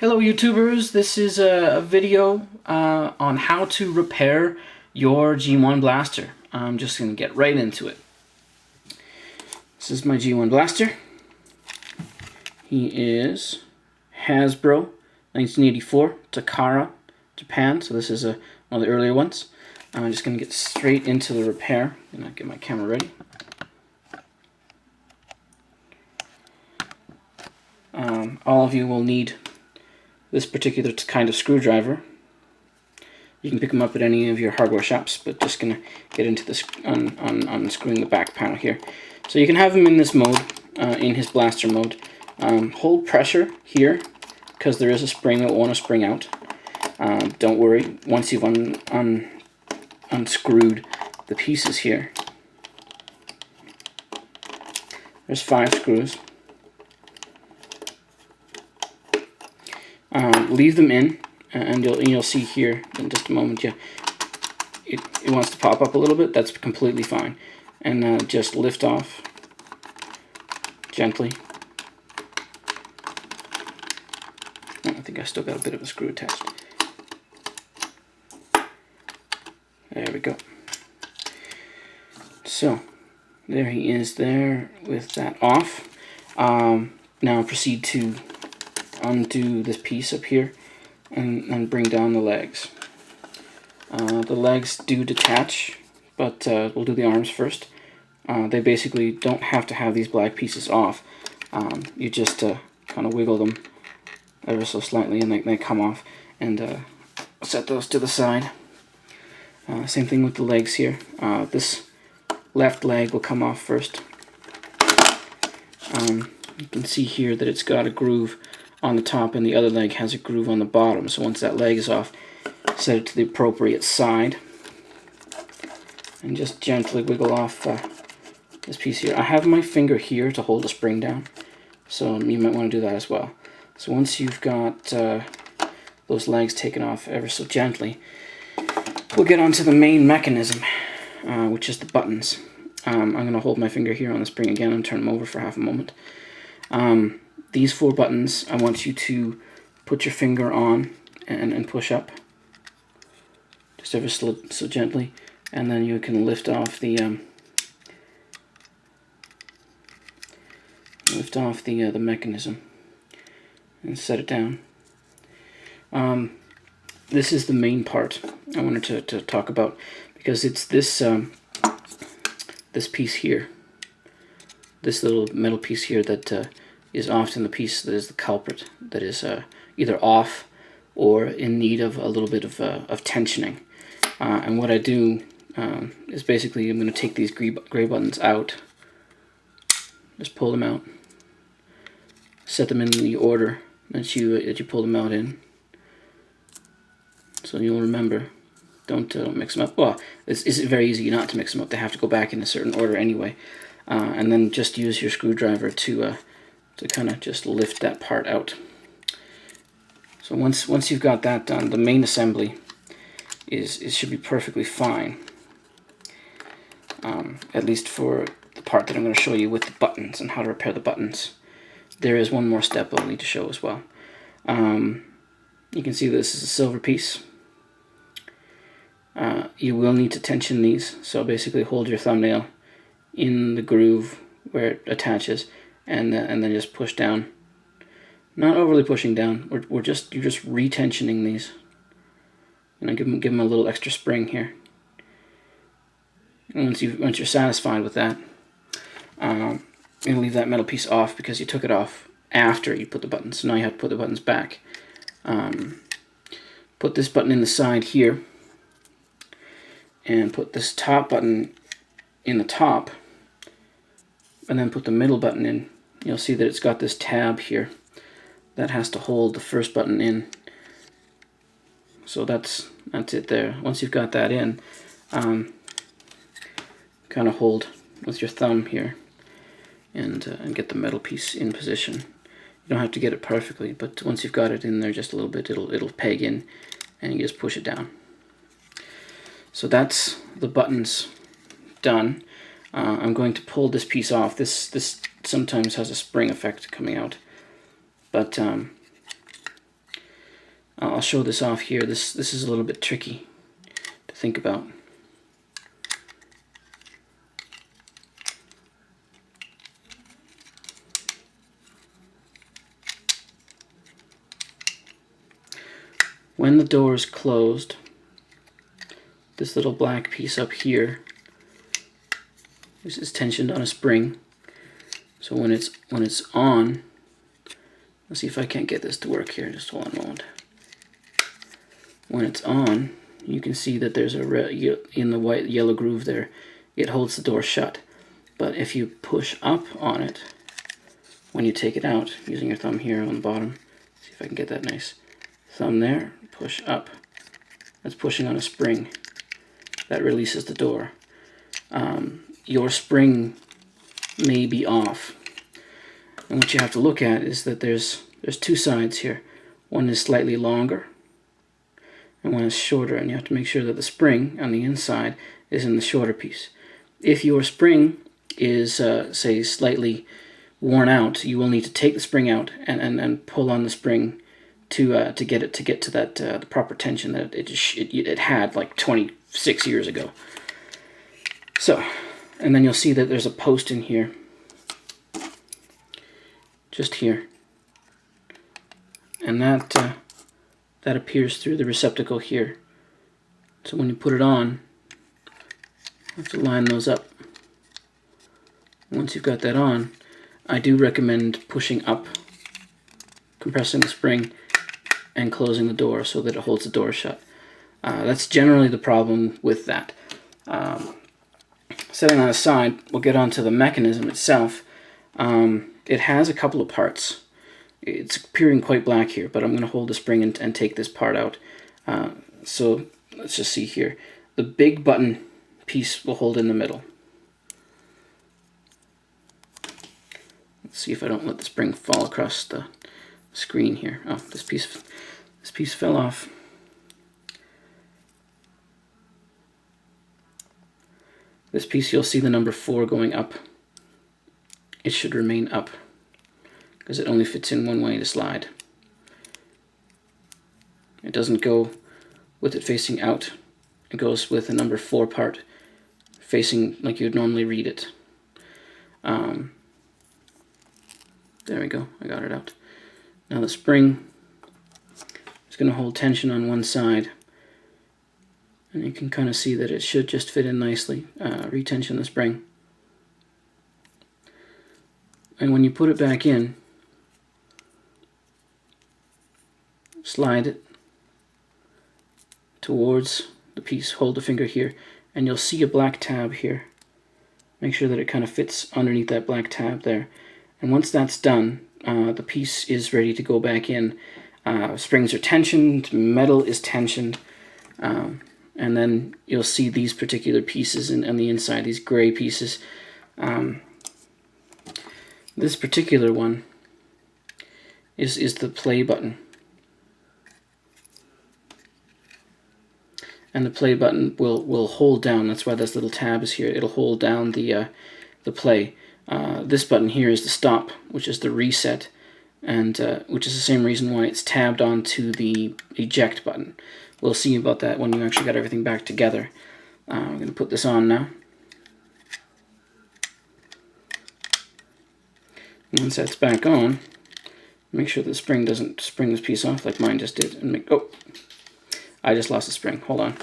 Hello YouTubers, this is a video on how to repair your G1 blaster. I'm just going to get right into it. This is my G1 blaster. He is Hasbro 1984, Takara, Japan, so this is one of the earlier ones. I'm just going to get straight into the repair. I'm going to get my camera ready. All of you will need this particular kind of screwdriver. You can pick them up at any of your hardware shops, but just gonna get into this unscrewing the back panel here. So you can have him in this mode, in his blaster mode. Hold pressure here, because there is a spring that will want to spring out. Don't worry, once you've unscrewed the pieces here. There's 5 screws. Leave them in, and you'll see here in just a moment. Yeah, it wants to pop up a little bit. That's completely fine, and just lift off gently. Oh, I think I still got a bit of a screw attached. There we go. So there he is there with that off. Now proceed to undo this piece up here and bring down the legs. The legs do detach, but we'll do the arms first. They basically don't have to have these black pieces off. You just kind of wiggle them ever so slightly and they come off, and set those to the side. Same thing with the legs here. This left leg will come off first. You can see here that it's got a groove on the top, and the other leg has a groove on the bottom. So once that leg is off, set it to the appropriate side and just gently wiggle off this piece here. I have my finger here to hold the spring down, so you might want to do that as well. So once you've got those legs taken off ever so gently, we'll get onto the main mechanism, which is the buttons. I'm going to hold my finger here on the spring again and turn them over for half a moment. These 4 buttons, I want you to put your finger on and push up, just ever so gently, and then you can lift off the mechanism and set it down. This is the main part I wanted to talk about, because it's this this piece here, this little metal piece here that is often the piece that is the culprit, that is either off or in need of a little bit of tensioning. And what I do is basically I'm going to take these gray buttons out, just pull them out, set them in the order that you pull them out in. So you'll remember, don't mix them up. Well, it's very easy not to mix them up. They have to go back in a certain order anyway. And then just use your screwdriver to kind of just lift that part out. So once you've got that done, the main assembly should be perfectly fine. At least for the part that I'm going to show you with the buttons and how to repair the buttons. There is one more step I'll need to show as well. You can see this is a silver piece. You will need to tension these, so basically hold your thumbnail in the groove where it attaches, and then just push down. Not overly pushing down. You're just retensioning these. And give them a little extra spring here. And once you're satisfied with that, you're gonna leave that metal piece off because you took it off after you put the buttons. So now you have to put the buttons back. Put this button in the side here, and put this top button in the top, and then put the middle button in. You'll see that it's got this tab here that has to hold the first button in. So that's it there. Once you've got that in, kind of hold with your thumb here and get the metal piece in position. You don't have to get it perfectly, but once you've got it in there just a little bit, it'll peg in, and you just push it down. So that's the buttons done. I'm going to pull this piece off. This sometimes has a spring effect coming out, but I'll show this off here. This is a little bit tricky to think about. When the door is closed, this little black piece up here, this is tensioned on a spring. So when it's on, let's see if I can't get this to work here. Just hold on a moment. When it's on, you can see that there's in the white yellow groove there. It holds the door shut. But if you push up on it, when you take it out, using your thumb here on the bottom, see if I can get that nice. Thumb there, push up. That's pushing on a spring. That releases the door. Your spring may be off. And what you have to look at is that there's two sides here. One is slightly longer and one is shorter, and you have to make sure that the spring on the inside is in the shorter piece. If your spring is, say, slightly worn out, you will need to take the spring out and pull on the spring to get to that the proper tension that it had like 26 years ago. So, and then you'll see that there's a post in here, just here, and that appears through the receptacle here. So when you put it on, you have to line those up. Once you've got that on, I do recommend pushing up, compressing the spring, and closing the door so that it holds the door shut. That's generally the problem with that. Setting that aside, we'll get onto the mechanism itself. It has a couple of parts. It's appearing quite black here, but I'm going to hold the spring and take this part out. So let's just see here. The big button piece will hold in the middle. Let's see if I don't let the spring fall across the screen here. Oh, this piece fell off. This piece, you'll see the number 4 going up. It should remain up because it only fits in one way to slide. It doesn't go with it facing out. It goes with the number 4 part facing like you'd normally read it. There we go, I got it out. Now the spring is going to hold tension on one side, and you can kind of see that it should just fit in nicely. Retension the spring. And when you put it back in, slide it towards the piece, hold the finger here, and you'll see a black tab here. Make sure that it kind of fits underneath that black tab there. And once that's done, the piece is ready to go back in. Springs are tensioned, metal is tensioned, and then you'll see these particular pieces on the inside, these gray pieces. This particular one is the play button. And the play button will hold down, that's why this little tab is here, it'll hold down the play. This button here is the stop, which is the reset, and which is the same reason why it's tabbed onto the eject button. We'll see about that when you actually got everything back together. I'm going to put this on now. Once that's back on, make sure the spring doesn't spring this piece off like mine just did. And oh, I just lost the spring. Hold on.